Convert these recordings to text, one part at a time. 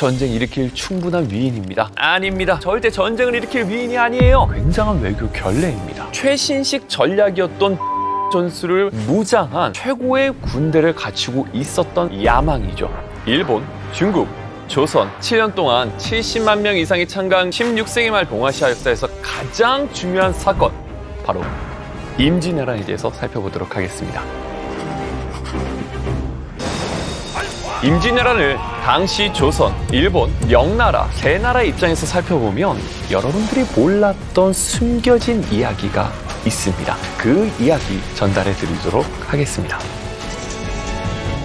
전쟁 일으킬 충분한 위인입니다. 아닙니다. 절대 전쟁을 일으킬 위인이 아니에요. 굉장한 외교 결례입니다. 최신식 전략이었던 전술을 무장한 최고의 군대를 갖추고 있었던 야망이죠. 일본, 중국, 조선 7년 동안 70만 명 이상이 참가한 16세기 말 동아시아 역사에서 가장 중요한 사건, 바로 임진왜란에 대해서 살펴보도록 하겠습니다. 임진왜란을 당시 조선, 일본, 명나라 세 나라의 입장에서 살펴보면 여러분들이 몰랐던 숨겨진 이야기가 있습니다. 그 이야기 전달해 드리도록 하겠습니다.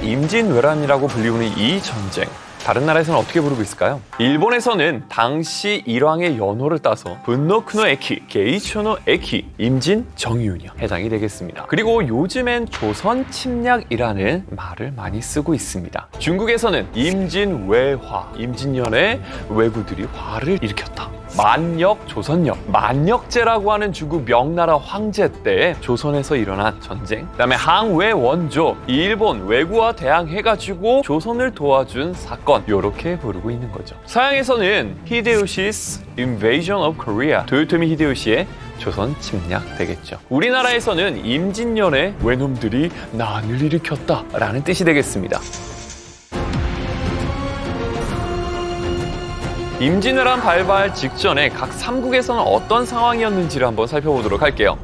임진왜란이라고 불리우는 이 전쟁, 다른 나라에서는 어떻게 부르고 있을까요? 일본에서는 당시 일왕의 연호를 따서 분노쿠노 에키, 게이초노 에키, 임진정유운이 해당이 되겠습니다. 그리고 요즘엔 조선 침략이라는 말을 많이 쓰고 있습니다. 중국에서는 임진왜화, 임진년에 왜구들이 화를 일으켰다. 만역, 조선역, 만역제라고 하는 중국 명나라 황제 때 조선에서 일어난 전쟁, 그다음에 항외 원조, 일본 왜구와 대항해가지고 조선을 도와준 사건, 이렇게 부르고 있는 거죠. 서양에서는 히데요시's Invasion of Korea, 도요토미 히데요시의 조선 침략 되겠죠. 우리나라에서는 임진년에 외놈들이 난을 일으켰다라는 뜻이 되겠습니다. 임진왜란 발발 직전에 각 삼국에서는 어떤 상황이었는지를 한번 살펴보도록 할게요.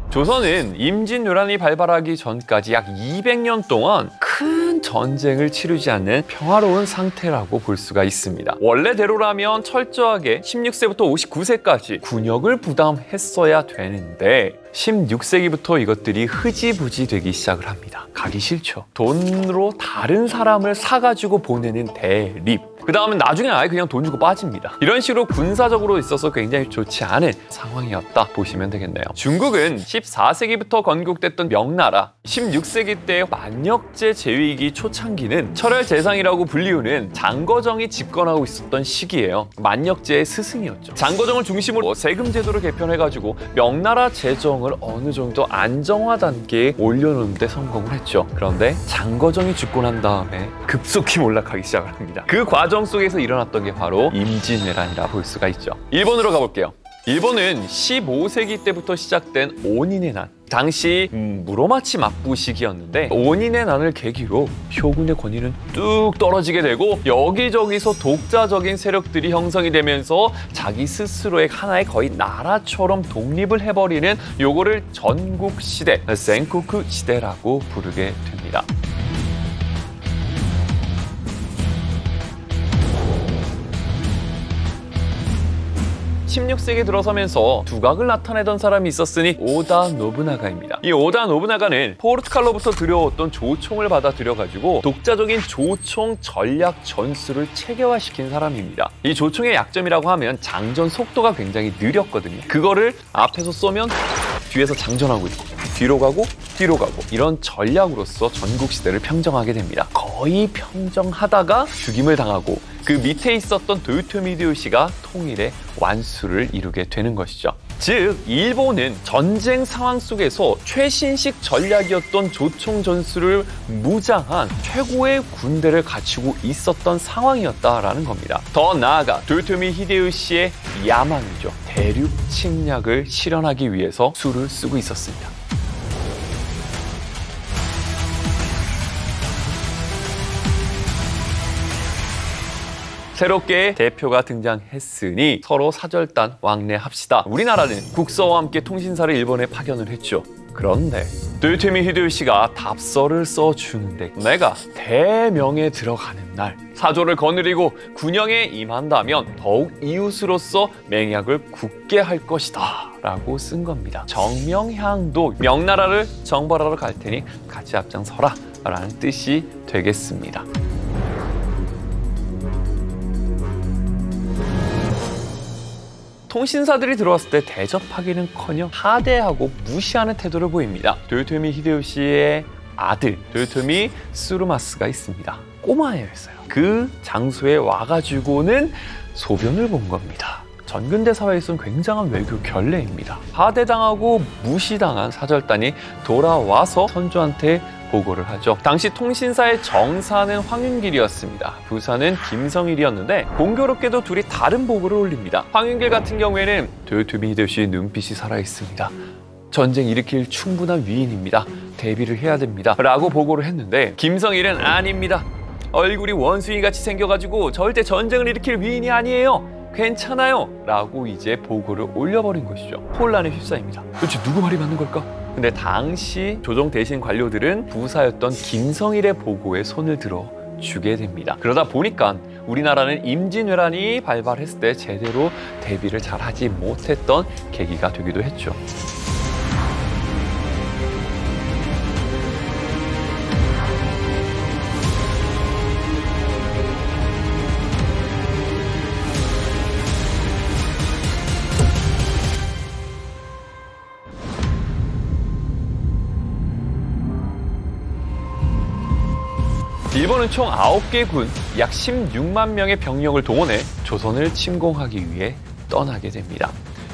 조선은 임진왜란이 발발하기 전까지 약 200년 동안 큰 전쟁을 치르지 않는 평화로운 상태라고 볼 수가 있습니다. 원래대로라면 철저하게 16세부터 59세까지 군역을 부담했어야 되는데 16세기부터 이것들이 흐지부지 되기 시작을 합니다. 가기 싫죠. 돈으로 다른 사람을 사가지고 보내는 대립. 그 다음에 나중에 아예 그냥 돈 주고 빠집니다. 이런 식으로 군사적으로 있어서 굉장히 좋지 않은 상황이었다 보시면 되겠네요. 중국은 14세기부터 건국됐던 명나라, 16세기 때 만역제 제위기 초창기는 철혈제상이라고 불리우는 장거정이 집권하고 있었던 시기예요. 만역제의 스승이었죠. 장거정을 중심으로 세금 제도를 개편해가지고 명나라 재정을 어느 정도 안정화 단계에 올려놓는 데 성공을 했죠. 그런데 장거정이 죽고 난 다음에 급속히 몰락하기 시작을 합니다. 그 과정 속에서 일어났던 게 바로 임진왜란이라 볼 수가 있죠. 일본으로 가볼게요. 일본은 15세기 때부터 시작된 오닌의 난, 당시 무로마치 막부 시기였는데 오닌의 난을 계기로 쇼군의 권위는 뚝 떨어지게 되고 여기저기서 독자적인 세력들이 형성이 되면서 자기 스스로의 하나의 거의 나라처럼 독립을 해버리는 요거를 전국시대, 센코쿠 시대라고 부르게 됩니다. 16세기 들어서면서 두각을 나타내던 사람이 있었으니 오다 노부나가입니다. 이 오다 노부나가는 포르투갈로부터 들여왔던 조총을 받아들여가지고 독자적인 조총 전략 전술을 체계화시킨 사람입니다. 이 조총의 약점이라고 하면 장전 속도가 굉장히 느렸거든요. 그거를 앞에서 쏘면 뒤에서 장전하고 있고 뒤로 가고 이런 전략으로서 전국시대를 평정하게 됩니다. 거의 평정하다가 죽임을 당하고 그 밑에 있었던 도요토미 히데요시가 통일의 완수를 이루게 되는 것이죠. 즉 일본은 전쟁 상황 속에서 최신식 전략이었던 조총 전술을 무장한 최고의 군대를 갖추고 있었던 상황이었다라는 겁니다. 더 나아가 도요토미 히데요시의 야망이죠. 대륙 침략을 실현하기 위해서 수를 쓰고 있었습니다. 새롭게 대표가 등장했으니 서로 사절단 왕래합시다. 우리나라는 국서와 함께 통신사를 일본에 파견을 했죠. 그런데 도요토미 히데요시가 답서를 써주는데 내가 대명에 들어가는 날 사조를 거느리고 군영에 임한다면 더욱 이웃으로서 맹약을 굳게 할 것이다 라고 쓴 겁니다. 정명향도 명나라를 정벌하러 갈 테니 같이 앞장서라 라는 뜻이 되겠습니다. 통신사들이 들어왔을 때 대접하기는커녕 하대하고 무시하는 태도를 보입니다. 도요토미 히데요시의 아들 도요토미 쓰루마스가 있습니다. 꼬마애였어요. 그 장소에 와가지고는 소변을 본 겁니다. 전근대 사회에서는 굉장한 외교 결례입니다. 하대당하고 무시당한 사절단이 돌아와서 선조한테 보고를 하죠. 당시 통신사의 정사는 황윤길이었습니다. 부사는 김성일이었는데 공교롭게도 둘이 다른 보고를 올립니다. 황윤길 같은 경우에는 도요토미 히데요시의 눈빛이 살아있습니다. 전쟁 일으킬 충분한 위인입니다. 대비를 해야 됩니다. 라고 보고를 했는데 김성일은 아닙니다. 얼굴이 원숭이같이 생겨가지고 절대 전쟁을 일으킬 위인이 아니에요. 괜찮아요. 라고 이제 보고를 올려버린 것이죠. 혼란에 휩싸입니다. 도대체 누구 말이 맞는 걸까? 근데 당시 조정 대신 관료들은 부사였던 김성일의 보고에 손을 들어 주게 됩니다. 그러다 보니까 우리나라는 임진왜란이 발발했을 때 제대로 대비를 잘 하지 못했던 계기가 되기도 했죠. 일본은 총 9개 군, 약 16만 명의 병력을 동원해 조선을 침공하기 위해 떠나게 됩니다.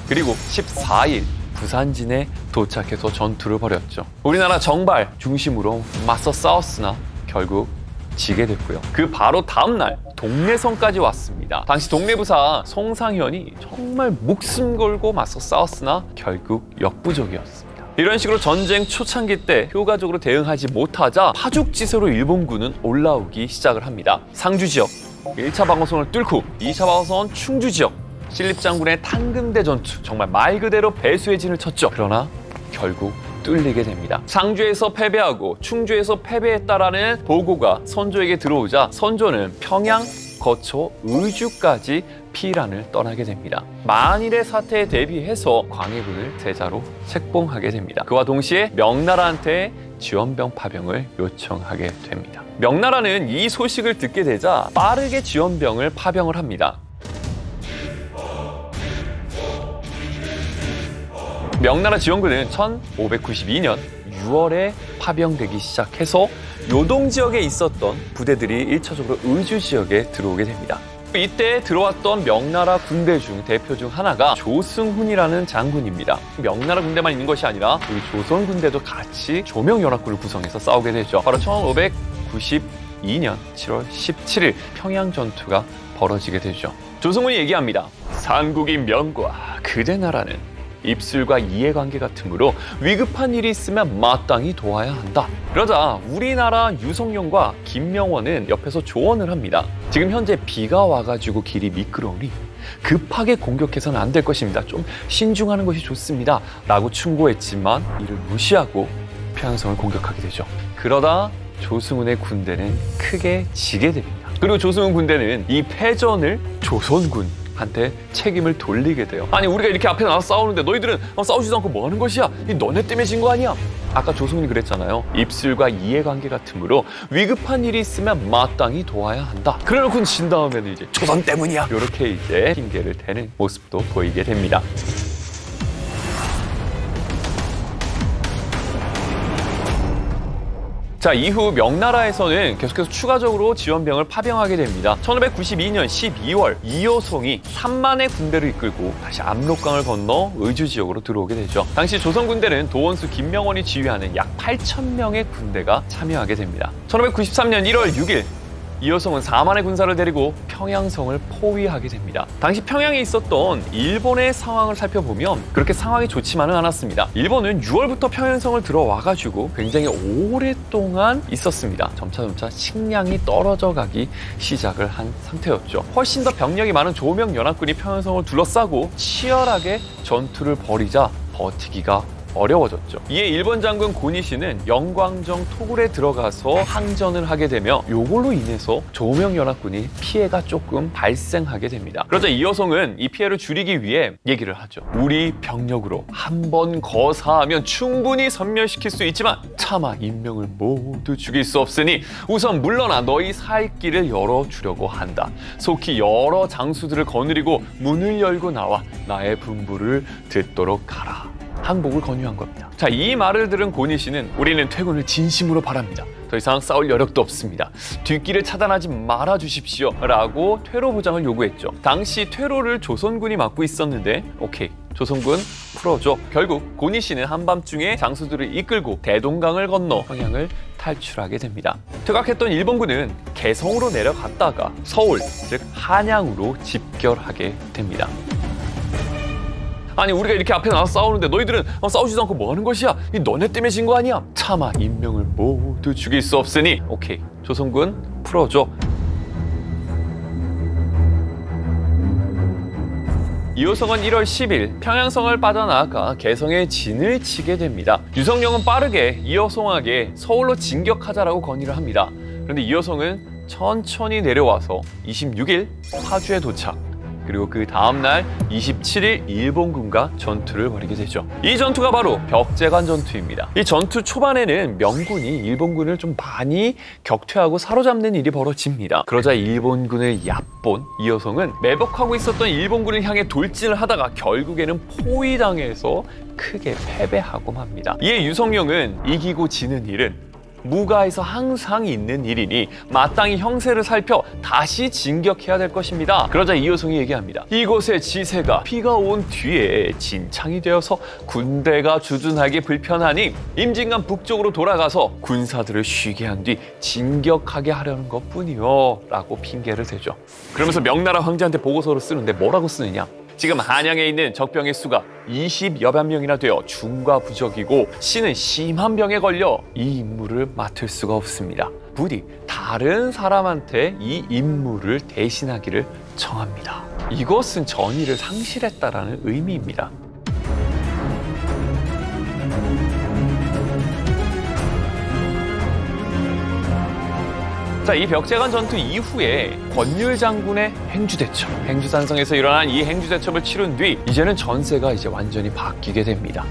그리고 14일 부산진에 도착해서 전투를 벌였죠. 우리나라 정발 중심으로 맞서 싸웠으나 결국 지게 됐고요. 그 바로 다음날 동래성까지 왔습니다. 당시 동래부사 송상현이 정말 목숨 걸고 맞서 싸웠으나 결국 역부족이었습니다. 이런 식으로 전쟁 초창기 때 효과적으로 대응하지 못하자 파죽지세로 일본군은 올라오기 시작을 합니다. 상주 지역 1차 방어선을 뚫고 2차 방어선 충주 지역 신립장군의 탄금대 전투 정말 말 그대로 배수의 진을 쳤죠. 그러나 결국 뚫리게 됩니다. 상주에서 패배하고 충주에서 패배했다라는 보고가 선조에게 들어오자 선조는 평양 거쳐 의주까지 피란을 떠나게 됩니다. 만일의 사태에 대비해서 광해군을 대자로 책봉하게 됩니다. 그와 동시에 명나라한테 지원병 파병을 요청하게 됩니다. 명나라는 이 소식을 듣게 되자 빠르게 지원병을 파병을 합니다. 명나라 지원군은 1592년 6월에 파병되기 시작해서 요동 지역에 있었던 부대들이 1차적으로 의주 지역에 들어오게 됩니다. 이때 들어왔던 명나라 군대 중 대표 중 하나가 조승훈이라는 장군입니다. 명나라 군대만 있는 것이 아니라 우리 조선 군대도 같이 조명연합군을 구성해서 싸우게 되죠. 바로 1592년 7월 17일 평양 전투가 벌어지게 되죠. 조승훈이 얘기합니다. 삼국인 명과 그대 나라는 입술과 이해관계 같으므로 위급한 일이 있으면 마땅히 도와야 한다. 그러자 우리나라 유성룡과 김명원은 옆에서 조언을 합니다. 지금 현재 비가 와가지고 길이 미끄러우니 급하게 공격해서는 안 될 것입니다. 좀 신중하는 것이 좋습니다. 라고 충고했지만 이를 무시하고 평양성을 공격하게 되죠. 그러다 조승훈의 군대는 크게 지게 됩니다. 그리고 조승훈 군대는 이 패전을 조선군한테 책임을 돌리게 돼요. 아니 우리가 이렇게 앞에 나와서 싸우는데 너희들은 싸우지도 않고 뭐 하는 것이야? 이 너네 때문에 진 거 아니야? 아까 조승훈이 그랬잖아요. 입술과 이해관계 같으므로 위급한 일이 있으면 마땅히 도와야 한다. 그래놓고 진 다음에는 이제 조선 때문이야. 이렇게 이제 핑계를 대는 모습도 보이게 됩니다. 자, 이후 명나라에서는 계속해서 추가적으로 지원병을 파병하게 됩니다. 1592년 12월 이효송이 3만의 군대를 이끌고 다시 압록강을 건너 의주 지역으로 들어오게 되죠. 당시 조선 군대는 도원수 김명원이 지휘하는 약 8,000명의 군대가 참여하게 됩니다. 1593년 1월 6일 이효송은 4만의 군사를 데리고 평양성을 포위하게 됩니다. 당시 평양에 있었던 일본의 상황을 살펴보면 그렇게 상황이 좋지만은 않았습니다. 일본은 6월부터 평양성을 들어와가지고 굉장히 오랫동안 있었습니다. 점차 식량이 떨어져 가기 시작을 한 상태였죠. 훨씬 더 병력이 많은 조명연합군이 평양성을 둘러싸고 치열하게 전투를 벌이자 버티기가 어려워졌죠. 이에 일본 장군 고니시는 영광정 토굴에 들어가서 항전을 하게 되며 이걸로 인해서 조명연합군이 피해가 조금 발생하게 됩니다. 그러자 이효송은 이 피해를 줄이기 위해 얘기를 하죠. 우리 병력으로 한 번 거사하면 충분히 섬멸시킬 수 있지만 차마 인명을 모두 죽일 수 없으니 우선 물러나 너희 살 길을 열어주려고 한다. 속히 여러 장수들을 거느리고 문을 열고 나와 나의 분부를 듣도록 하라. 항복을 권유한 겁니다. 자, 이 말을 들은 고니시는 우리는 퇴군을 진심으로 바랍니다. 더 이상 싸울 여력도 없습니다. 뒷길을 차단하지 말아 주십시오. 라고 퇴로 보장을 요구했죠. 당시 퇴로를 조선군이 맡고 있었는데 오케이, 조선군 풀어줘. 결국 고니시는 한밤중에 장수들을 이끌고 대동강을 건너 평양을 탈출하게 됩니다. 퇴각했던 일본군은 개성으로 내려갔다가 서울, 즉 한양으로 집결하게 됩니다. 아니 우리가 이렇게 앞에 나와서 싸우는데 너희들은 싸우지도 않고 뭐 하는 것이야? 이 너네 때문에 진 거 아니야? 차마 인명을 모두 죽일 수 없으니 오케이, 조선군 풀어줘. 이호성은 1월 10일 평양성을 빠져나가 개성에 진을 치게 됩니다. 유성룡은 빠르게 이호성에게 서울로 진격하자라고 건의를 합니다. 그런데 이호성은 천천히 내려와서 26일 파주에 도착. 그리고 그 다음날 27일 일본군과 전투를 벌이게 되죠. 이 전투가 바로 벽제관 전투입니다. 이 전투 초반에는 명군이 일본군을 좀 많이 격퇴하고 사로잡는 일이 벌어집니다. 그러자 일본군을 얕본 이호성은 매복하고 있었던 일본군을 향해 돌진을 하다가 결국에는 포위당해서 크게 패배하고 맙니다. 이에 유성룡은 이기고 지는 일은 무가에서 항상 있는 일이니 마땅히 형세를 살펴 다시 진격해야 될 것입니다. 그러자 이호성이 얘기합니다. 이곳의 지세가 비가 온 뒤에 진창이 되어서 군대가 주둔하기 불편하니 임진강 북쪽으로 돌아가서 군사들을 쉬게 한 뒤 진격하게 하려는 것뿐이요 라고 핑계를 대죠. 그러면서 명나라 황제한테 보고서를 쓰는데 뭐라고 쓰느냐? 지금 한양에 있는 적병의 수가 20여만 명이나 되어 중과부적이고 신은 심한 병에 걸려 이 임무를 맡을 수가 없습니다. 부디 다른 사람한테 이 임무를 대신하기를 청합니다. 이것은 전의를 상실했다라는 의미입니다. 자, 이 벽제관 전투 이후에 권율 장군의 행주대첩, 행주산성에서 일어난 이 행주대첩을 치른 뒤 이제는 전세가 완전히 바뀌게 됩니다.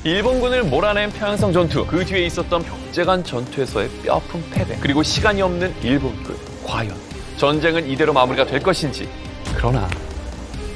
일본군을 몰아낸 평양성 전투, 그 뒤에 있었던 벽제관 전투에서의 뼈아픈 패배, 그리고 시간이 없는 일본군. 과연 전쟁은 이대로 마무리가 될 것인지. 그러나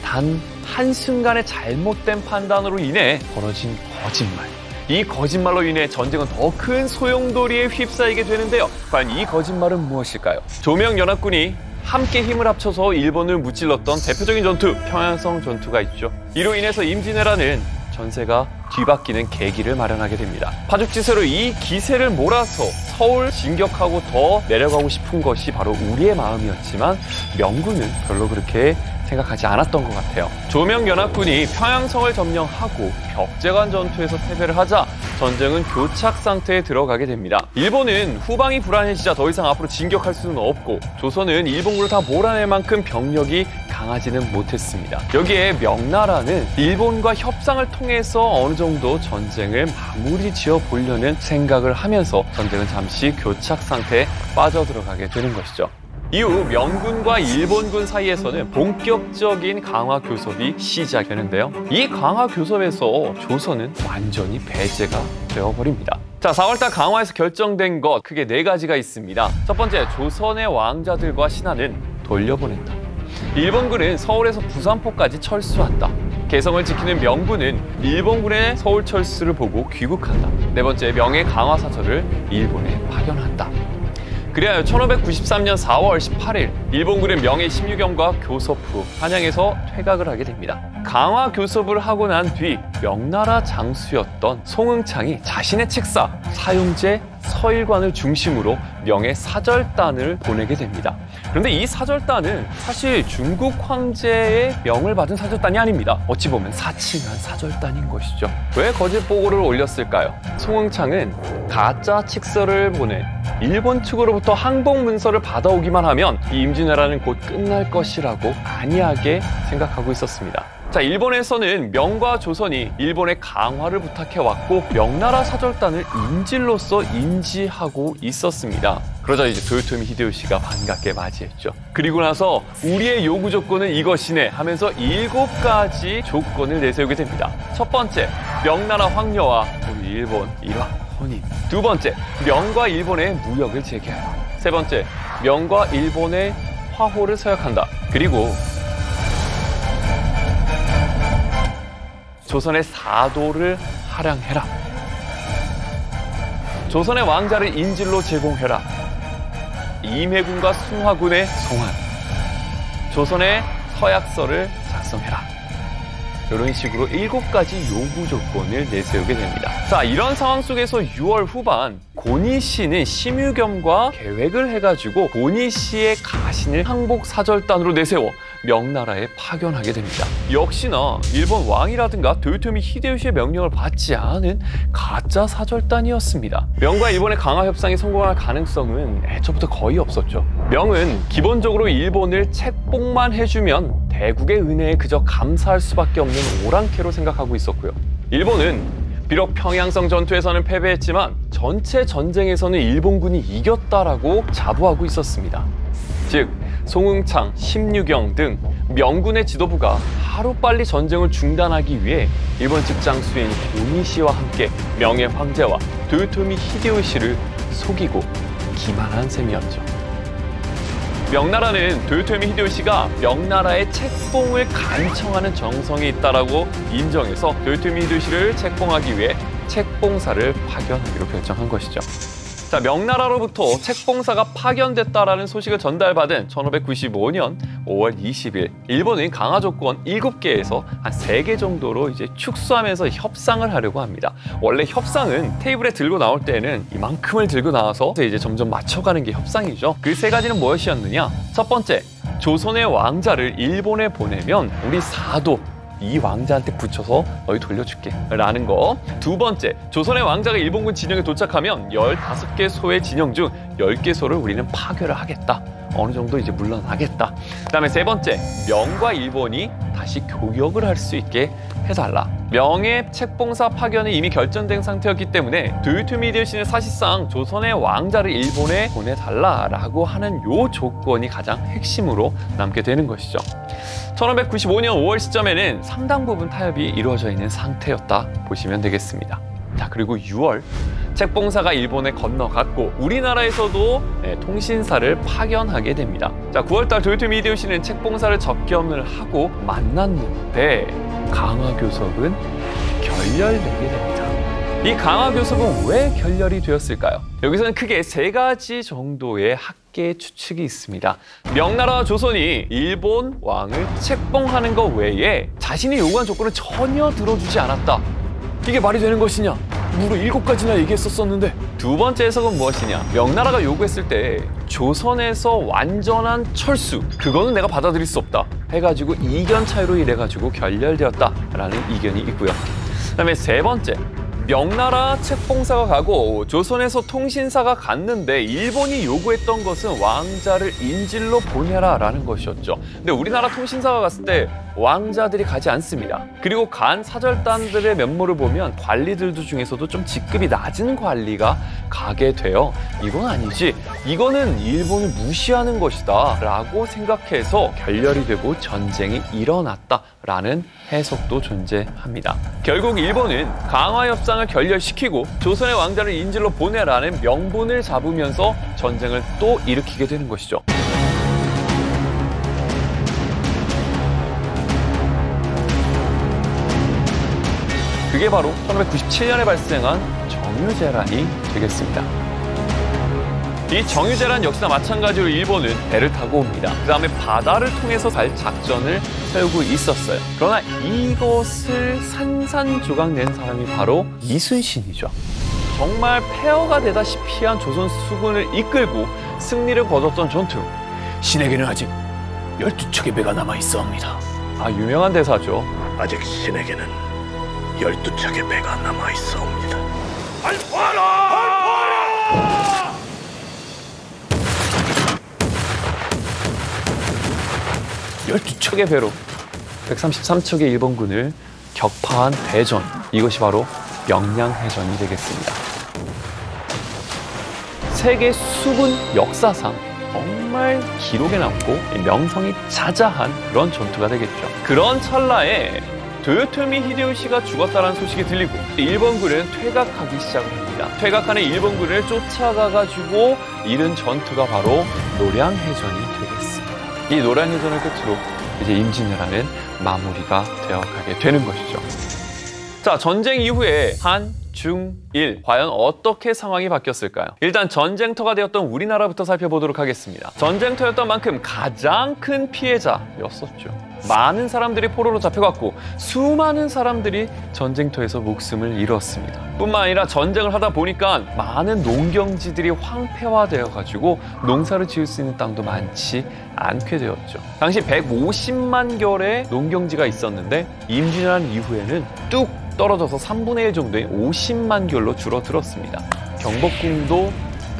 단 한순간의 잘못된 판단으로 인해 벌어진 거짓말. 이 거짓말로 인해 전쟁은 더 큰 소용돌이에 휩싸이게 되는데요. 과연 이 거짓말은 무엇일까요? 조명연합군이 함께 힘을 합쳐서 일본을 무찔렀던 대표적인 전투, 평양성 전투가 있죠. 이로 인해서 임진왜란은 전세가 뒤바뀌는 계기를 마련하게 됩니다. 파죽지세로 이 기세를 몰아서 서울 진격하고 더 내려가고 싶은 것이 바로 우리의 마음이었지만 명군은 별로 그렇게 생각하지 않았던 것 같아요. 조명연합군이 평양성을 점령하고 벽제관 전투에서 패배를 하자 전쟁은 교착 상태에 들어가게 됩니다. 일본은 후방이 불안해지자 더 이상 앞으로 진격할 수는 없고 조선은 일본군을 다 몰아낼 만큼 병력이 강하지는 못했습니다. 여기에 명나라는 일본과 협상을 통해서 어느 정도 전쟁을 마무리 지어 보려는 생각을 하면서 전쟁은 잠시 교착 상태에 빠져들어가게 되는 것이죠. 이후 명군과 일본군 사이에서는 본격적인 강화 교섭이 시작되는데요. 이 강화 교섭에서 조선은 완전히 배제가 되어버립니다. 자, 4월달 강화에서 결정된 것 크게 4가지가 있습니다. 첫 번째, 조선의 왕자들과 신하는 돌려보낸다. 일본군은 서울에서 부산포까지 철수한다. 개성을 지키는 명군은 일본군의 서울 철수를 보고 귀국한다. 네 번째, 명예 강화 사절을 일본에 파견한다. 그래야 1593년 4월 18일 일본군은 명예 16연과 교섭 후 한양에서 퇴각을 하게 됩니다. 강화 교섭을 하고 난 뒤 명나라 장수였던 송응창이 자신의 책사 사용제 서일관을 중심으로 명예 사절단을 보내게 됩니다. 그런데 이 사절단은 사실 중국 황제의 명을 받은 사절단이 아닙니다. 어찌 보면 사칭한 사절단인 것이죠. 왜 거짓 보고를 올렸을까요? 송응창은 가짜 칙서를 보내 일본 측으로부터 항복 문서를 받아오기만 하면 이 임진왜란은 곧 끝날 것이라고 안이하게 생각하고 있었습니다. 자, 일본에서는 명과 조선이 일본의 강화를 부탁해왔고 명나라 사절단을 인질로서 인지하고 있었습니다. 그러자 이제 도요토미 히데요시가 반갑게 맞이했죠. 그리고 나서 우리의 요구 조건은 이것이네 하면서 7가지 조건을 내세우게 됩니다. 첫 번째, 명나라 황녀와 우리 일본 일화 혼인. 두 번째, 명과 일본의 무역을 재개하라. 세 번째, 명과 일본의 화호를 서약한다. 그리고 조선의 사도를 할양해라. 조선의 왕자를 인질로 제공해라. 임해군과 숭화군의 송환. 조선의 서약서를 작성해라. 이런 식으로 7가지 요구 조건을 내세우게 됩니다. 자, 이런 상황 속에서 6월 후반 고니 씨는 심유겸과 계획을 해가지고 고니 씨의 가신을 항복 사절단으로 내세워 명나라에 파견하게 됩니다. 역시나 일본 왕이라든가 도요토미 히데요시의 명령을 받지 않은 가짜 사절단이었습니다. 명과 일본의 강화 협상이 성공할 가능성은 애초부터 거의 없었죠. 명은 기본적으로 일본을 책봉만 해주면 대국의 은혜에 그저 감사할 수밖에 없는 오랑캐로 생각하고 있었고요. 일본은 비록 평양성 전투에서는 패배했지만 전체 전쟁에서는 일본군이 이겼다라고 자부하고 있었습니다. 즉 송응창, 심유경 등 명군의 지도부가 하루빨리 전쟁을 중단하기 위해 일본 측 장수인 고니 씨와 함께 명의 황제와 도요토미 히데요시를 속이고 기만한 셈이었죠. 명나라는 도요토미 히데요시가 명나라의 책봉을 간청하는 정성이 있다라고 인정해서 도요토미 히데요시를 책봉하기 위해 책봉사를 파견하기로 결정한 것이죠. 자, 명나라로부터 책봉사가 파견됐다라는 소식을 전달받은 1595년 5월 20일, 일본은 강화 조건 7개에서 한 3개 정도로 이제 축소하면서 협상을 하려고 합니다. 원래 협상은 테이블에 들고 나올 때는 이만큼을 들고 나와서 이제 점점 맞춰가는 게 협상이죠. 그 3가지는 무엇이었느냐? 첫 번째, 조선의 왕자를 일본에 보내면 우리 사도 이 왕자한테 붙여서 너희 돌려줄게 라는 거. 두 번째, 조선의 왕자가 일본군 진영에 도착하면 15개 소의 진영 중 10개 소를 우리는 파괴를 하겠다. 어느 정도 이제 물러나겠다. 그다음에 세 번째, 명과 일본이 다시 교역을 할 수 있게 해달라. 명의 책봉사 파견이 이미 결정된 상태였기 때문에 도요토미 히데요시는 사실상 조선의 왕자를 일본에 보내달라라고 하는 요 조건이 가장 핵심으로 남게 되는 것이죠. 1595년 5월 시점에는 상당 부분 타협이 이루어져 있는 상태였다 보시면 되겠습니다. 자, 그리고 6월 책봉사가 일본에 건너갔고 우리나라에서도 통신사를 파견하게 됩니다. 자, 9월달 도요토미 히데요시는 책봉사를 접견을 하고 만났는데 강화교섭은 결렬되게 됩니다. 이 강화교섭은 왜 결렬이 되었을까요? 여기서는 크게 3가지 정도의 학계 추측이 있습니다. 명나라와 조선이 일본 왕을 책봉하는 것 외에 자신이 요구한 조건을 전혀 들어주지 않았다. 이게 말이 되는 것이냐? 무려 7가지나 얘기했었는데. 두 번째 해석은 무엇이냐? 명나라가 요구했을 때 조선에서 완전한 철수, 그거는 내가 받아들일 수 없다 해가지고 이견 차이로 이래가지고 결렬되었다라는 이견이 있고요. 그다음에 세 번째, 명나라 책봉사가 가고 조선에서 통신사가 갔는데 일본이 요구했던 것은 왕자를 인질로 보내라라는 것이었죠. 근데 우리나라 통신사가 갔을 때 왕자들이 가지 않습니다. 그리고 간 사절단들의 면모를 보면 관리들도 중에서도 좀 직급이 낮은 관리가 가게 돼요. 이건 아니지, 이거는 일본을 무시하는 것이다 라고 생각해서 결렬이 되고 전쟁이 일어났다라는 해석도 존재합니다. 결국 일본은 강화협상을 결렬시키고 조선의 왕자를 인질로 보내라는 명분을 잡으면서 전쟁을 또 일으키게 되는 것이죠. 그게 바로 1597년에 발생한 정유재란이 되겠습니다. 이 정유재란 역시나 마찬가지로 일본은 배를 타고 옵니다. 그 다음에 바다를 통해서 갈 작전을 세우고 있었어요. 그러나 이것을 산산조각 낸 사람이 바로 이순신이죠. 정말 폐허가 되다시피 한 조선 수군을 이끌고 승리를 거뒀던 전투. 신에게는 아직 12척의 배가 남아있어옵니다. 아, 유명한 대사죠. 아직 신에게는 12척의 배가 남아있어옵니다. 발포하라! 12척의 배로 133척의 일본군을 격파한 대전, 이것이 바로 명량해전이 되겠습니다. 세계 수군 역사상 정말 기록에 남고 명성이 자자한 그런 전투가 되겠죠. 그런 찰나에 도요토미 히데요시가 죽었다는 소식이 들리고 일본군은 퇴각하기 시작을 합니다. 퇴각하는 일본군을 쫓아가가지고 이른 전투가 바로 노량해전이 되겠습니다. 이 노량해전을 끝으로 이제 임진왜란은 마무리가 되어가게 되는 것이죠. 자, 전쟁 이후에 한 중1. 과연 어떻게 상황이 바뀌었을까요? 일단 전쟁터가 되었던 우리나라부터 살펴보도록 하겠습니다. 전쟁터였던 만큼 가장 큰 피해자였었죠. 많은 사람들이 포로로 잡혀갔고 수많은 사람들이 전쟁터에서 목숨을 잃었습니다. 뿐만 아니라 전쟁을 하다 보니까 많은 농경지들이 황폐화되어가지고 농사를 지을 수 있는 땅도 많지 않게 되었죠. 당시 150만 결의 농경지가 있었는데 임진왜란 이후에는 뚝 떨어져서 3분의 1 정도인 50만 결로 줄어들었습니다. 경복궁도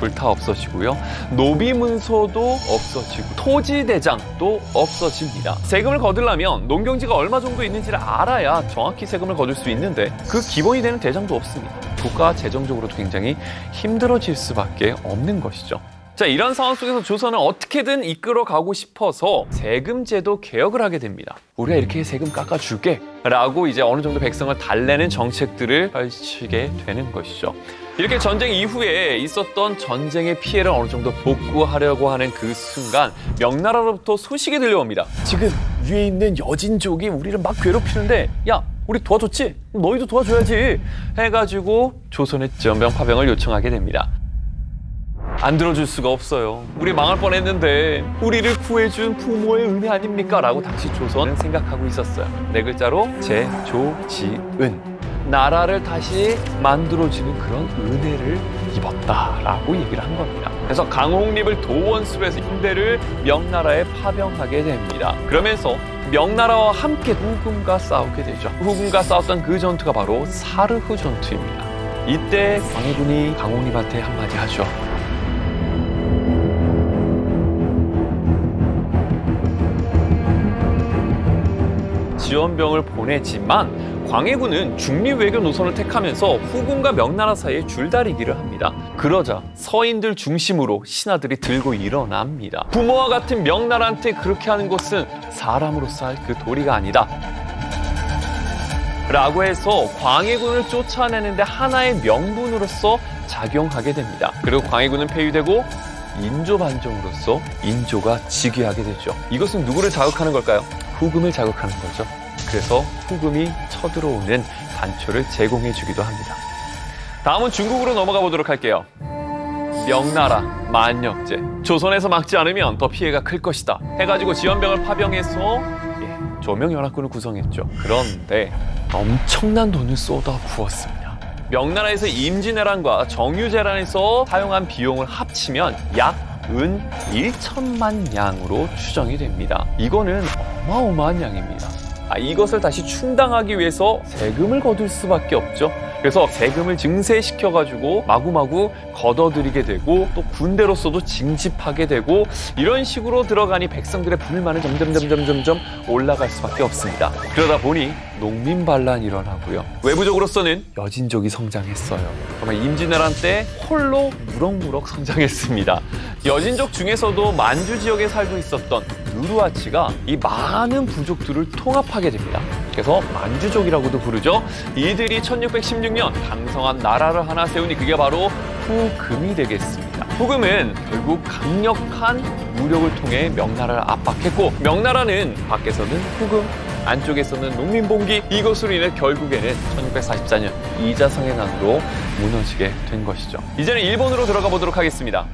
불타 없어지고요. 노비문서도 없어지고 토지대장도 없어집니다. 세금을 거두려면 농경지가 얼마 정도 있는지를 알아야 정확히 세금을 거둘 수 있는데 그 기본이 되는 대장도 없습니다. 국가가 재정적으로도 굉장히 힘들어질 수밖에 없는 것이죠. 자, 이런 상황 속에서 조선은 어떻게든 이끌어가고 싶어서 세금제도 개혁을 하게 됩니다. 우리가 이렇게 세금 깎아줄게 라고 이제 어느 정도 백성을 달래는 정책들을 펼치게 되는 것이죠. 이렇게 전쟁 이후에 있었던 전쟁의 피해를 어느 정도 복구하려고 하는 그 순간 명나라로부터 소식이 들려옵니다. 지금 위에 있는 여진족이 우리를 막 괴롭히는데 야, 우리 도와줬지? 너희도 도와줘야지 해가지고 조선의 지원병 파병을 요청하게 됩니다. 안 들어줄 수가 없어요. 우리 망할 뻔했는데 우리를 구해준 부모의 은혜 아닙니까? 라고 당시 조선은 생각하고 있었어요. 네 글자로 제조지은. 나라를 다시 만들어주는 그런 은혜를 입었다라고 얘기를 한 겁니다. 그래서 강홍립을 도원수로 해서 인대를 명나라에 파병하게 됩니다. 그러면서 명나라와 함께 후금과 싸우게 되죠. 후금과 싸웠던 그 전투가 바로 사르후 전투입니다. 이때 광해군이 강홍립한테 한마디 하죠. 지원병을 보내지만 광해군은 중립 외교 노선을 택하면서 후금과 명나라 사이에 줄다리기를 합니다. 그러자 서인들 중심으로 신하들이 들고 일어납니다. 부모와 같은 명나라한테 그렇게 하는 것은 사람으로서 할 그 도리가 아니다. 라고 해서 광해군을 쫓아내는데 하나의 명분으로서 작용하게 됩니다. 그리고 광해군은 폐위되고 인조 반정으로서 인조가 즉위하게 되죠. 이것은 누구를 자극하는 걸까요? 후금을 자극하는 거죠. 그래서 후금이 쳐들어오는 단초를 제공해주기도 합니다. 다음은 중국으로 넘어가 보도록 할게요. 명나라, 만역제. 조선에서 막지 않으면 더 피해가 클 것이다 해가지고 지원병을 파병해서 조명연합군을 구성했죠. 그런데 엄청난 돈을 쏟아 부었습니다. 명나라에서 임진왜란과 정유재란에서 사용한 비용을 합치면 약 은 1천만 양으로 추정이 됩니다. 이거는 어마어마한 양입니다. 이것을 다시 충당하기 위해서 세금을 거둘 수밖에 없죠. 그래서 세금을 증세시켜가지고 마구마구 걷어들이게 되고 또 군대로서도 징집하게 되고 이런 식으로 들어가니 백성들의 불만은 점점 올라갈 수밖에 없습니다. 그러다 보니 농민 반란이 일어나고요. 외부적으로서는 여진족이 성장했어요. 정말 임진왜란 때 홀로 무럭무럭 성장했습니다. 여진족 중에서도 만주 지역에 살고 있었던 누르하치가 이 많은 부족들을 통합하게 됩니다. 그래서 만주족이라고도 부르죠. 이들이 1616년 강성한 나라를 하나 세우니 그게 바로 후금이 되겠습니다. 후금은 결국 강력한 무력을 통해 명나라를 압박했고 명나라는 밖에서는 후금, 안쪽에서는 농민봉기, 이것으로 인해 결국에는 1644년 이자성의 난으로 무너지게 된 것이죠. 이제는 일본으로 들어가 보도록 하겠습니다.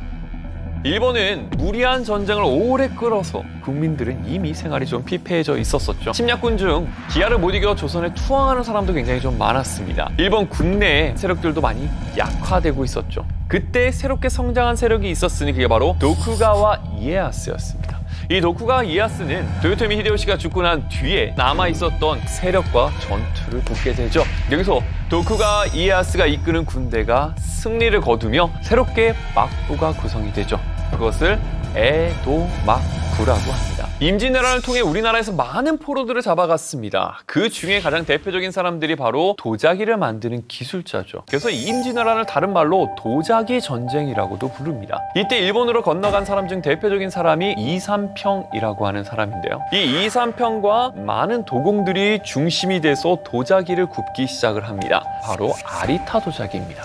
일본은 무리한 전쟁을 오래 끌어서 국민들은 이미 생활이 좀 피폐해져 있었었죠. 침략군 중 기아를 못 이겨 조선에 투항하는 사람도 굉장히 좀 많았습니다. 일본 국내의 세력들도 많이 약화되고 있었죠. 그때 새롭게 성장한 세력이 있었으니 그게 바로 도쿠가와 이에야스였습니다. 이 도쿠가와 이에야스는 도요토미 히데요시가 죽고 난 뒤에 남아있었던 세력과 전투를 붙게 되죠. 여기서 도쿠가와 이에야스가 이끄는 군대가 승리를 거두며 새롭게 막부가 구성이 되죠. 그것을 에도막부라고 합니다. 임진왜란을 통해 우리나라에서 많은 포로들을 잡아갔습니다. 그 중에 가장 대표적인 사람들이 바로 도자기를 만드는 기술자죠. 그래서 이 임진왜란을 다른 말로 도자기 전쟁이라고도 부릅니다. 이때 일본으로 건너간 사람 중 대표적인 사람이 이삼평이라고 하는 사람인데요. 이 이삼평과 많은 도공들이 중심이 돼서 도자기를 굽기 시작을 합니다. 바로 아리타 도자기입니다.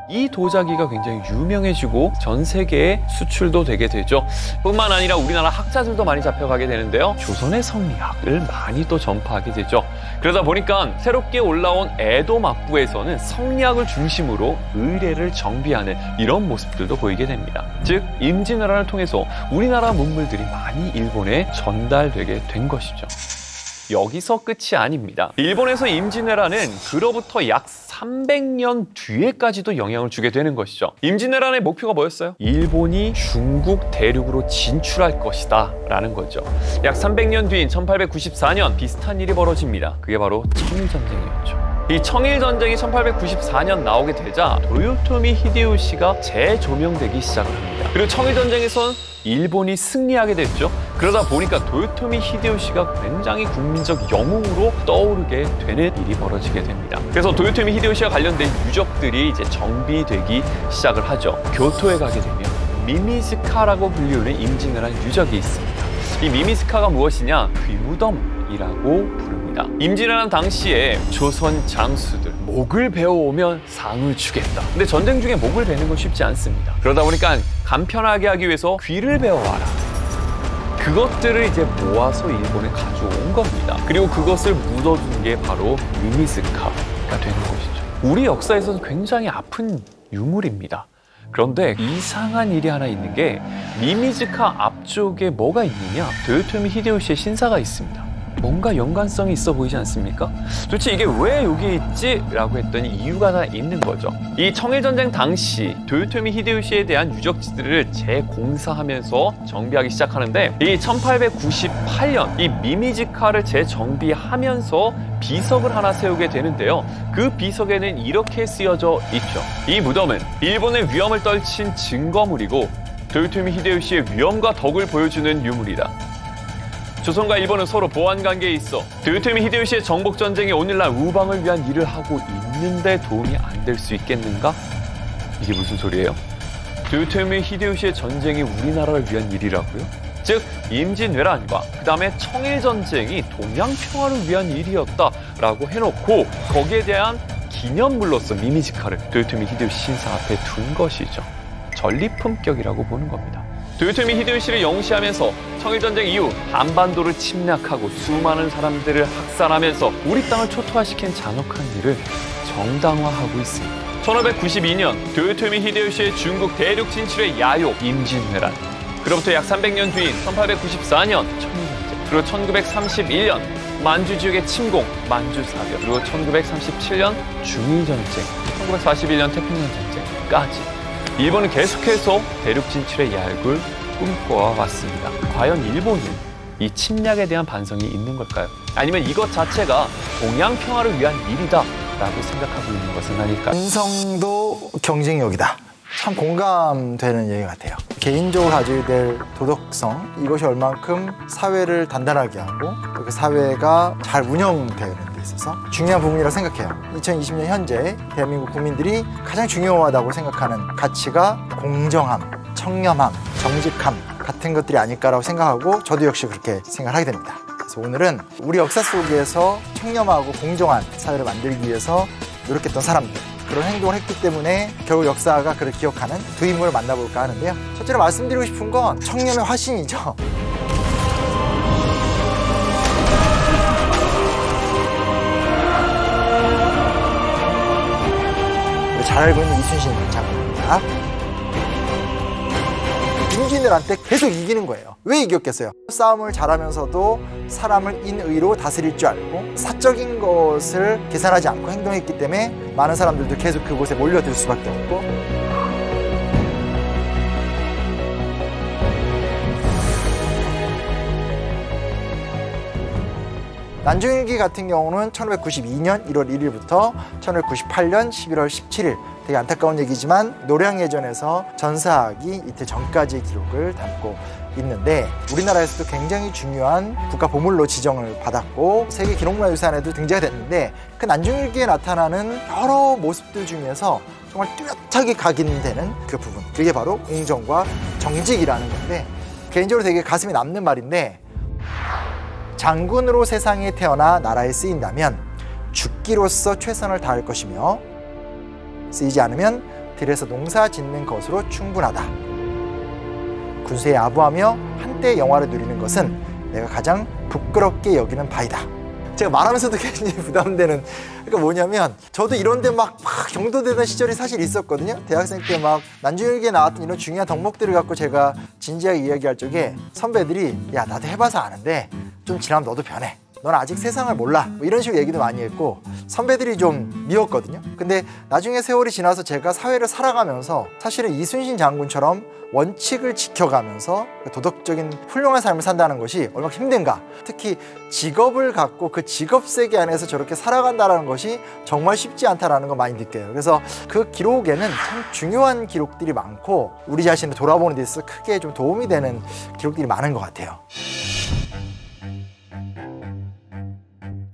이 도자기가 굉장히 유명해지고 전 세계에 수출도 되게 되죠. 뿐만 아니라 우리나라 학자들도 많이 잡혀가게 되는데요. 조선의 성리학을 많이 또 전파하게 되죠. 그러다 보니까 새롭게 올라온 에도 막부에서는 성리학을 중심으로 의례를 정비하는 이런 모습들도 보이게 됩니다. 즉 임진왜란을 통해서 우리나라 문물들이 많이 일본에 전달되게 된 것이죠. 여기서 끝이 아닙니다. 일본에서 임진왜란은 그로부터 약 300년 뒤에까지도 영향을 주게 되는 것이죠. 임진왜란의 목표가 뭐였어요? 일본이 중국 대륙으로 진출할 것이다 라는 거죠. 약 300년 뒤인 1894년 비슷한 일이 벌어집니다. 그게 바로 청일전쟁이었죠. 이 청일전쟁이 1894년 나오게 되자 도요토미 히데요시가 재조명되기 시작을 합니다. 그리고 청일전쟁에선 일본이 승리하게 됐죠. 그러다 보니까 도요토미 히데요시가 굉장히 국민적 영웅으로 떠오르게 되는 일이 벌어지게 됩니다. 그래서 도요토미 히데요시와 관련된 유적들이 이제 정비되기 시작을 하죠. 교토에 가게 되면 미미즈카라고 불리우는 임진왜란 유적이 있습니다. 이 미미즈카가 무엇이냐? 귀무덤이라고 부릅니다. 임진왜란 당시에 조선 장수들 목을 베어오면 상을 주겠다. 근데 전쟁 중에 목을 베는 건 쉽지 않습니다. 그러다 보니까 간편하게 하기 위해서 귀를 베어와라. 그것들을 이제 모아서 일본에 가져온 겁니다. 그리고 그것을 묻어둔 게 바로 미미즈카가 되는 것이죠. 우리 역사에서는 굉장히 아픈 유물입니다. 그런데 이상한 일이 하나 있는 게 미미즈카 앞쪽에 뭐가 있느냐? 도요토미 히데요시의 신사가 있습니다. 뭔가 연관성이 있어 보이지 않습니까? 도대체 이게 왜 여기 있지? 라고 했더니 이유가 다 있는 거죠. 이 청일전쟁 당시 도요토미 히데요시에 대한 유적지들을 재공사하면서 정비하기 시작하는데 이 1898년 이 미미즈카를 재정비하면서 비석을 하나 세우게 되는데요. 그 비석에는 이렇게 쓰여져 있죠. 이 무덤은 일본의 위험을 떨친 증거물이고 도요토미 히데요시의 위엄과 덕을 보여주는 유물이다. 조선과 일본은 서로 보안관계에 있어 도요토미 히데요시의 정복전쟁에 오늘날 우방을 위한 일을 하고 있는데 도움이 안 될 수 있겠는가? 이게 무슨 소리예요? 도요토미 히데요시의 전쟁이 우리나라를 위한 일이라고요? 즉 임진왜란과 그 다음에 청일전쟁이 동양평화를 위한 일이었다라고 해놓고 거기에 대한 기념물로서 미미즈카를 도요토미 히데요시 신사 앞에 둔 것이죠. 전리품격이라고 보는 겁니다. 도요토미 히데요시를 영시하면서 청일전쟁 이후 한반도를 침략하고 수많은 사람들을 학살하면서 우리 땅을 초토화시킨 잔혹한 일을 정당화하고 있습니다. 1592년 도요토미 히데요시의 중국 대륙 진출의 야욕 임진왜란, 그로부터 약 300년 뒤인 1894년 청일전쟁, 그리고 1931년 만주 지역의 침공, 만주사변, 그리고 1937년 중일전쟁, 1941년 태평양 전쟁까지 일본은 계속해서 대륙 진출의 야욕을 꿈꿔왔습니다. 과연 일본은 이 침략에 대한 반성이 있는 걸까요? 아니면 이것 자체가 동양 평화를 위한 일이다 라고 생각하고 있는 것은 아닐까요? 인성도 경쟁력이다. 참 공감되는 얘기 같아요. 개인적으로 가져야 될 도덕성, 이것이 얼만큼 사회를 단단하게 하고 그 사회가 잘 운영되는 데 있어서 중요한 부분이라고 생각해요. 2020년 현재 대한민국 국민들이 가장 중요하다고 생각하는 가치가 공정함, 청렴함, 정직함 같은 것들이 아닐까라고 생각하고 저도 역시 그렇게 생각을 하게 됩니다. 그래서 오늘은 우리 역사 속에서 청렴하고 공정한 사회를 만들기 위해서 노력했던 사람들, 그런 행동을 했기 때문에 결국 역사가 그를 기억하는 두 인물을 만나볼까 하는데요. 첫째로 말씀드리고 싶은 건 청렴의 화신이죠. 잘 알고 있는 이순신 장군입니다. 임진왜란 때 계속 이기는 거예요. 왜 이겼겠어요? 싸움을 잘하면서도 사람을 인의로 다스릴 줄 알고 사적인 것을 계산하지 않고 행동했기 때문에 많은 사람들도 계속 그곳에 몰려들 수밖에 없고, 난중일기 같은 경우는 1592년 1월 1일부터 1598년 11월 17일, 되게 안타까운 얘기지만 노량해전에서 전사하기 이틀 전까지의 기록을 담고 있는데 우리나라에서도 굉장히 중요한 국가보물로 지정을 받았고 세계 기록문화유산에도 등재가 됐는데 그 난중일기에 나타나는 여러 모습들 중에서 정말 뚜렷하게 각인되는 그 부분, 그게 바로 공정과 정직이라는 건데 개인적으로 되게 가슴에 남는 말인데, 장군으로 세상에 태어나 나라에 쓰인다면 죽기로서 최선을 다할 것이며 쓰이지 않으면 들에서 농사 짓는 것으로 충분하다. 군수에 아부하며 한때 영화를 누리는 것은 내가 가장 부끄럽게 여기는 바이다. 제가 말하면서도 굉장히 부담되는, 그러니까 뭐냐면 저도 이런데 막 경도되던 시절이 사실 있었거든요. 대학생 때 막 난중일기에 나왔던 이런 중요한 덕목들을 갖고 제가 진지하게 이야기할 적에 선배들이 야 나도 해봐서 아는데 좀 지나면 너도 변해, 넌 아직 세상을 몰라, 뭐 이런 식으로 얘기도 많이 했고 선배들이 좀 미웠거든요. 근데 나중에 세월이 지나서 제가 사회를 살아가면서 사실은 이순신 장군처럼 원칙을 지켜가면서 도덕적인 훌륭한 삶을 산다는 것이 얼마나 힘든가, 특히 직업을 갖고 그 직업 세계 안에서 저렇게 살아간다는 것이 정말 쉽지 않다는 걸 많이 느껴요. 그래서 그 기록에는 참 중요한 기록들이 많고 우리 자신을 돌아보는 데 있어서 크게 좀 도움이 되는 기록들이 많은 것 같아요.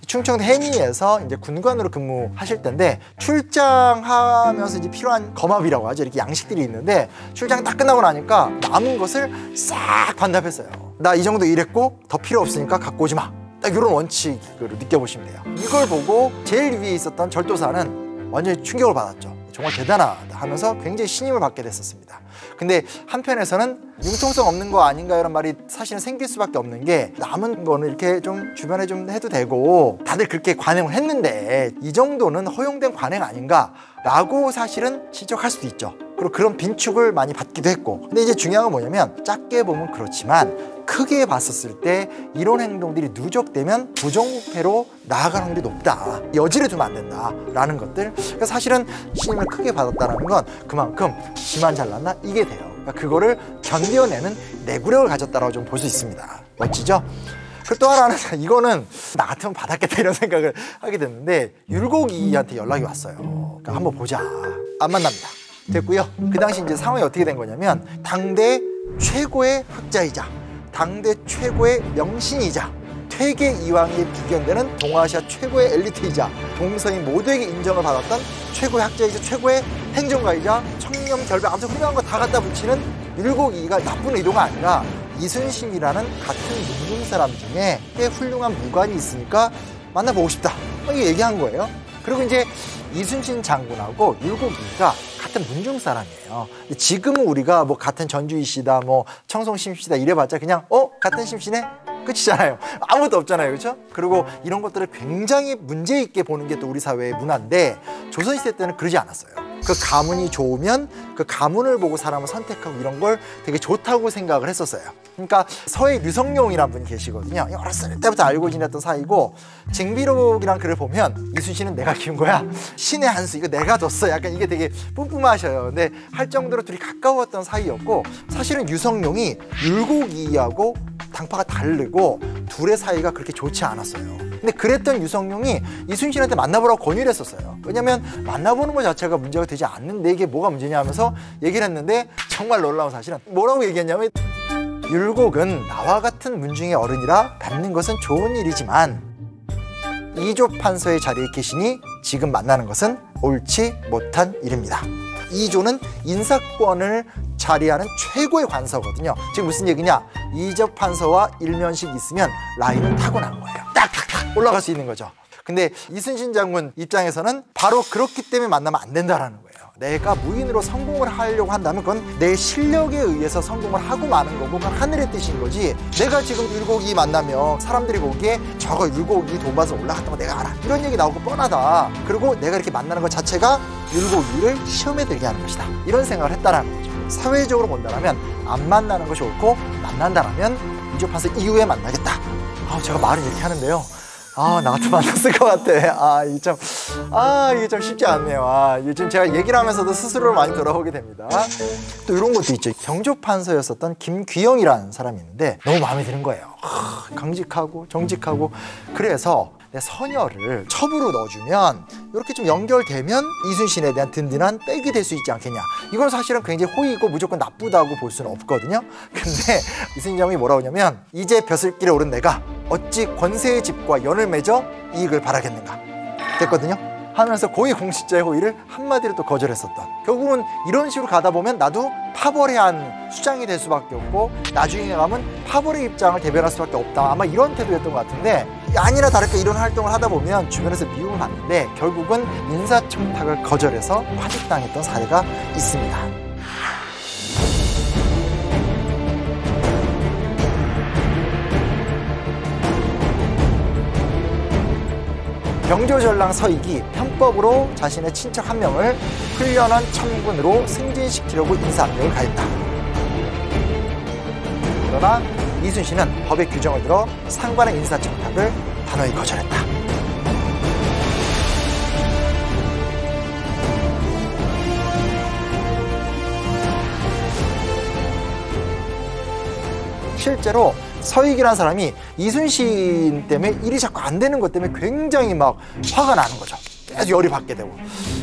충청도 해미에서 이제 군관으로 근무하실 텐데 출장하면서 이제 필요한 검압이라고 하죠. 이렇게 양식들이 있는데 출장 딱 끝나고 나니까 남은 것을 싹 반납했어요. 나 이 정도 일했고 더 필요 없으니까 갖고 오지 마. 딱 이런 원칙으로 느껴보시면 돼요. 이걸 보고 제일 위에 있었던 절도사는 완전히 충격을 받았죠. 정말 대단하다 하면서 굉장히 신임을 받게 됐었습니다. 근데 한편에서는 융통성 없는 거 아닌가 이런 말이 사실은 생길 수밖에 없는 게 남은 거는 이렇게 좀 주변에 좀 해도 되고 다들 그렇게 관행을 했는데 이 정도는 허용된 관행 아닌가 라고 사실은 지적할 수도 있죠. 그리고 그런 빈축을 많이 받기도 했고, 근데 이제 중요한 건 뭐냐면 작게 보면 그렇지만 크게 봤었을 때 이런 행동들이 누적되면 부정부패로 나아가는 확률이 높다, 여지를 두면 안 된다라는 것들. 그러니까 사실은 신임을 크게 받았다는 건 그만큼 지만 잘났나 이게 돼요. 그러니까 그거를 견뎌내는 내구력을 가졌다라고 좀 볼 수 있습니다. 멋지죠? 그리고 또 하나는 이거는 나 같으면 받았겠다 이런 생각을 하게 됐는데 율곡이한테 연락이 왔어요. 그러니까 한번 보자. 안 만납니다. 됐고요. 그 당시 이제 상황이 어떻게 된 거냐면 당대 최고의 학자이자 당대 최고의 명신이자 퇴계 이황에 비견되는 동아시아 최고의 엘리트이자 동서인 모두에게 인정을 받았던 최고의 학자이자 최고의 행정가이자 청렴 결백 아무튼 훌륭한 거 다 갖다 붙이는 율곡이가 나쁜 의도가 아니라 이순신이라는 같은 문중 사람 중에 꽤 훌륭한 무관이 있으니까 만나보고 싶다 이렇게 얘기한 거예요. 그리고 이제 이순신 장군하고 율곡이가 같은 문중 사람이에요. 지금은 우리가 뭐 같은 전주이시다 뭐 청송 심씨다 이래봤자 그냥 같은 심씨네 끝이잖아요. 아무것도 없잖아요. 그렇죠? 그리고 이런 것들을 굉장히 문제 있게 보는 게 또 우리 사회의 문화인데 조선시대 때는 그러지 않았어요. 그 가문이 좋으면 그 가문을 보고 사람을 선택하고 이런 걸 되게 좋다고 생각을 했었어요. 그러니까 서해 류성룡이라는 분이 계시거든요. 어렸을 때부터 알고 지냈던 사이고 징비록이란 글을 보면 이순신은 내가 키운 거야. 신의 한 수 이거 내가 줬어. 약간 이게 되게 뿜뿜하셔요. 근데 할 정도로 둘이 가까웠던 사이였고 사실은 유성룡이 율곡이하고 당파가 다르고 둘의 사이가 그렇게 좋지 않았어요. 근데 그랬던 유성룡이 이순신한테 만나보라고 권유를 했었어요. 왜냐면 만나보는 것 자체가 문제가 되지 않는데 이게 뭐가 문제냐 하면서 얘기를 했는데 정말 놀라운 사실은 뭐라고 얘기했냐면 율곡은 나와 같은 문중의 어른이라 뵙는 것은 좋은 일이지만 이조판서의 자리에 계시니 지금 만나는 것은 옳지 못한 일입니다. 이조는 인사권을 자리하는 최고의 관서거든요. 지금 무슨 얘기냐? 이조판서와 일면식 있으면 라인은 타고난 거예요. 딱딱딱 올라갈 수 있는 거죠. 근데 이순신 장군 입장에서는 바로 그렇기 때문에 만나면 안 된다라는 거예요. 내가 무인으로 성공을 하려고 한다면 그건 내 실력에 의해서 성공을 하고 마는 거고 그건 하늘의 뜻인 거지 내가 지금 율곡이 만나면 사람들이 보기에 저거 율곡이 돈 받아서 올라갔던 거 내가 알아 이런 얘기 나오고 뻔하다. 그리고 내가 이렇게 만나는 것 자체가 율곡이를 시험에 들게 하는 것이다. 이런 생각을 했다라는 거죠. 사회적으로 본다면 안 만나는 것이 옳고 만난다면 이조판서 이후에 만나겠다. 제가 말을 이렇게 하는데요. 나 같은 만났을 것 같아. 이게 좀 쉽지 않네요. 요즘 제가 얘기를 하면서도 스스로를 많이 돌아보게 됩니다. 또 이런 것도 있죠. 경조판서였었던 김귀영이라는 사람이 있는데 너무 마음에 드는 거예요. 강직하고 정직하고 그래서 내 서녀를 첩으로 넣어주면 이렇게 좀 연결되면 이순신에 대한 든든한 백이 될 수 있지 않겠냐. 이건 사실은 굉장히 호의고 무조건 나쁘다고 볼 수는 없거든요. 근데 이순신 장군이 뭐라고 하냐면 이제 벼슬길에 오른 내가 어찌 권세의 집과 연을 맺어 이익을 바라겠는가 됐거든요. 하면서 고위공직자의 호의를 한마디로 또 거절했었던 결국은 이런 식으로 가다 보면 나도 파벌의한 수장이 될 수밖에 없고 나중에 가면 파벌의 입장을 대변할 수밖에 없다. 아마 이런 태도였던 것 같은데 아니나 다를까 이런 활동을 하다 보면 주변에서 미움을 받는데 결국은 인사청탁을 거절해서 파직당했던 사례가 있습니다. 병조전랑 서익이 편법으로 자신의 친척 한 명을 훈련한 청군으로 승진시키려고 인사합력을 가했다. 그러나 이순신은 법의 규정을 들어 상관의 인사청탁을 단호히 거절했다. 실제로 서익이라는 사람이 이순신 때문에 일이 자꾸 안 되는 것 때문에 굉장히 막 화가 나는 거죠. 계속 열이 받게 되고.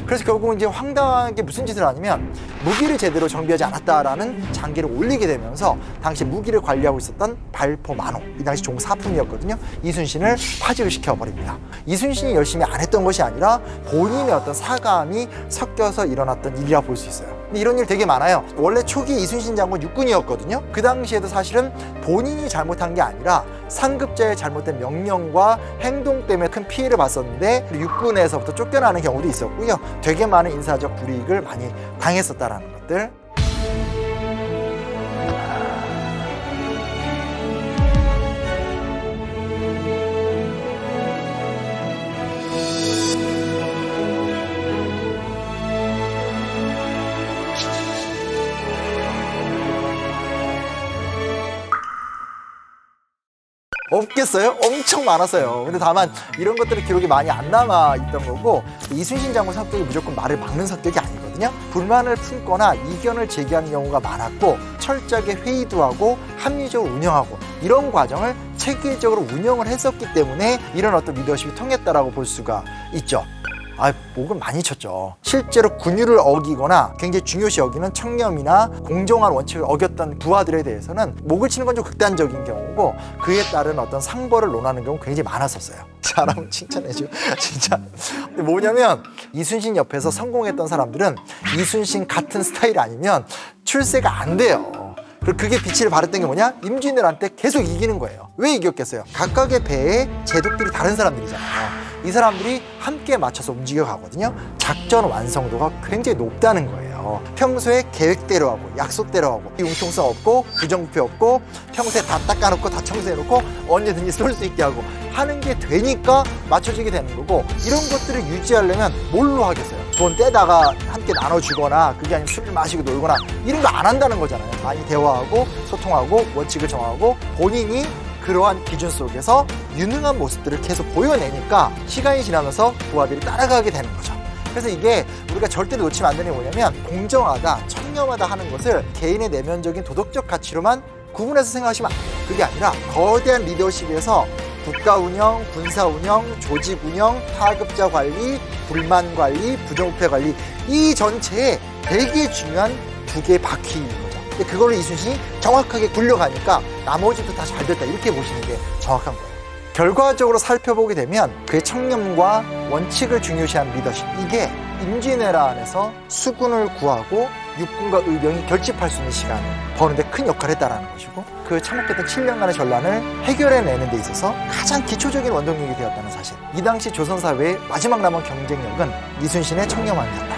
그래서 결국은 이제 황당하게 무슨 짓을 하냐면 무기를 제대로 정비하지 않았다라는 장계를 올리게 되면서 당시 무기를 관리하고 있었던 발포 만호, 이 당시 종사품이었거든요. 이순신을 파직을 시켜버립니다. 이순신이 열심히 안 했던 것이 아니라 본인의 어떤 사감이 섞여서 일어났던 일이라 볼 수 있어요. 근데 이런 일 되게 많아요. 원래 초기 이순신 장군 육군이었거든요. 그 당시에도 사실은 본인이 잘못한 게 아니라 상급자의 잘못된 명령과 행동 때문에 큰 피해를 봤었는데 육군에서부터 쫓겨나는 경우도 있었고요. 되게 많은 인사적 불이익을 많이 당했었다라는 것들. 없겠어요? 엄청 많았어요. 근데 다만 이런 것들이 기록이 많이 안 남아 있던 거고, 이순신 장군 성격이 무조건 말을 막는 성격이 아니거든요. 불만을 품거나 이견을 제기하는 경우가 많았고, 철저하게 회의도 하고 합리적으로 운영하고 이런 과정을 체계적으로 운영을 했었기 때문에 이런 어떤 리더십이 통했다라고 볼 수가 있죠. 목을 많이 쳤죠. 실제로 군율을 어기거나 굉장히 중요시 여기는 청렴이나 공정한 원칙을 어겼던 부하들에 대해서는 목을 치는 건 좀 극단적인 경우고, 그에 따른 어떤 상벌을 논하는 경우 굉장히 많았었어요. 사람 칭찬해줘. 진짜. 근데 뭐냐면 이순신 옆에서 성공했던 사람들은 이순신 같은 스타일 아니면 출세가 안 돼요. 그리고 그게 빛을 발했던 게 뭐냐? 임진왜란때 계속 이기는 거예요. 왜 이겼겠어요? 각각의 배에 제독들이 다른 사람들이잖아요. 이 사람들이 함께 맞춰서 움직여 가거든요. 작전 완성도가 굉장히 높다는 거예요. 평소에 계획대로 하고 약속대로 하고 융통성 없고 부정부패 없고 평소에 다 닦아놓고 다 청소해놓고 언제든지 쏠 수 있게 하고 하는 게 되니까 맞춰지게 되는 거고, 이런 것들을 유지하려면 뭘로 하겠어요? 돈 떼다가 함께 나눠주거나 그게 아니면 술을 마시고 놀거나 이런 거 안 한다는 거잖아요. 많이 대화하고 소통하고 원칙을 정하고 본인이 그러한 기준 속에서 유능한 모습들을 계속 보여내니까 시간이 지나면서 부하들이 따라가게 되는 거죠. 그래서 이게 우리가 절대로 놓치면 안 되는 게 뭐냐면, 공정하다, 청렴하다 하는 것을 개인의 내면적인 도덕적 가치로만 구분해서 생각하시면 안 돼요. 그게 아니라 거대한 리더십에서 국가 운영, 군사 운영, 조직 운영, 하급자 관리, 불만 관리, 부정부패 관리, 이 전체에 되게 중요한 두 개의 바퀴인 거죠. 근데 그걸로 이순신이 정확하게 굴려가니까 나머지도 다 잘 됐다, 이렇게 보시는 게 정확한 거예요. 결과적으로 살펴보게 되면 그의 청렴과 원칙을 중요시한 리더십, 이게 임진왜란에서 수군을 구하고 육군과 의병이 결집할 수 있는 시간을 버는데 큰 역할을 했다라는 것이고, 그 참혹했던 7년간의 전란을 해결해내는 데 있어서 가장 기초적인 원동력이 되었다는 사실. 이 당시 조선사회의 마지막 남은 경쟁력은 이순신의 청렴함이었다.